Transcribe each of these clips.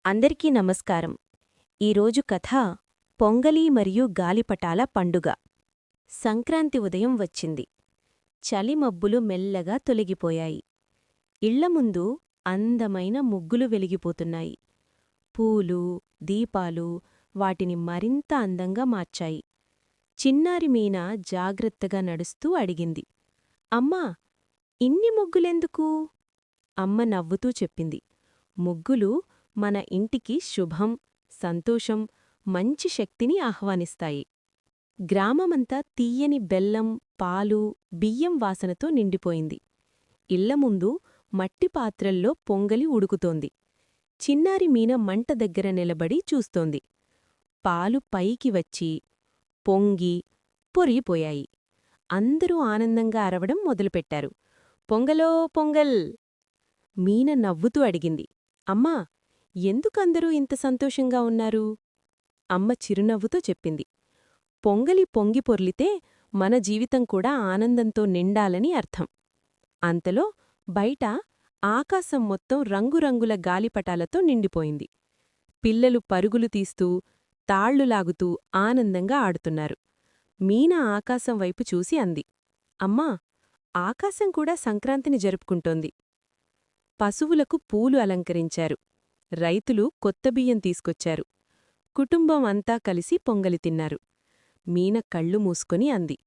అందరికీ నమస్కారం. ఈరోజు కథ పొంగలి మరియు గాలిపటాల పండుగ. సంక్రాంతి ఉదయం వచ్చింది. చలిమబ్బులు మెల్లగా తొలగిపోయాయి. ఇళ్ల ముందు అందమైన ముగ్గులు వెలిగిపోతున్నాయి. పూలు, దీపాలు వాటిని మరింత అందంగా మార్చాయి. చిన్నారి మీనా జాగ్రత్తగా నడుస్తూ అడిగింది, అమ్మా, ఇన్ని ముగ్గులెందుకు? అమ్మ నవ్వుతూ చెప్పింది, ముగ్గులు మన ఇంటికి శుభం, సంతోషం, మంచి శక్తిని ఆహ్వానిస్తాయి. గ్రామమంతా తీయని బెల్లం, పాలు, బియ్యం వాసనతో నిండిపోయింది. ఇళ్లముందు మట్టి పాత్రల్లో పొంగలి ఉడుకుతోంది. చిన్నారి మీన మంట దగ్గర నిలబడి చూస్తోంది. పాలు పైకి వచ్చి పొంగి పొరిగిపోయాయి. అందరూ ఆనందంగా అరవడం మొదలుపెట్టారు. పొంగలో పొంగల్! మీన నవ్వుతూ అడిగింది, అమ్మా, ఎందుకందరూ ఇంత సంతోషంగా ఉన్నారు? అమ్మ చిరునవ్వుతో చెప్పింది, పొంగలి పొంగి పొర్లితే మన జీవితం కూడా ఆనందంతో నిండాలని అర్థం. అంతలో బయట ఆకాశం మొత్తం రంగురంగుల గాలిపటాలతో నిండిపోయింది. పిల్లలు పరుగులు తీస్తూ, తాళ్లులాగుతూ ఆనందంగా ఆడుతున్నారు. మీన ఆకాశం వైపు చూసి అంది, అమ్మా, ఆకాశం కూడా సంక్రాంతిని జరుపుకుంటోంది. పశువులకు పూలు అలంకరించారు. రైతులు కొత్త బియ్యం తీసుకొచ్చారు. కుటుంబం అంతా కలిసి పొంగలి తిన్నారు. మీన కళ్ళు మూసుకొని అంది,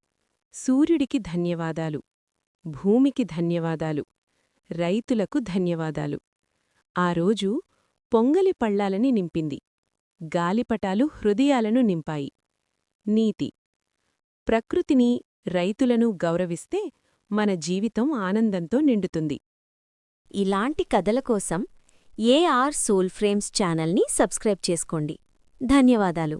సూర్యుడికి ధన్యవాదాలు, భూమికి ధన్యవాదాలు, రైతులకు ధన్యవాదాలు. ఆ రోజు పొంగలి పళ్ళాలని నింపింది. గాలిపటాలు హృదయాలను నింపాయి. నీతి: ప్రకృతిని, రైతులను గౌరవిస్తే మన జీవితం ఆనందంతో నిండుతుంది. ఇలాంటి కథల కోసం ఏఆర్ సోల్ ఫ్రేమ్స్ ఛానల్ని సబ్స్క్రైబ్ చేసుకోండి. ధన్యవాదాలు.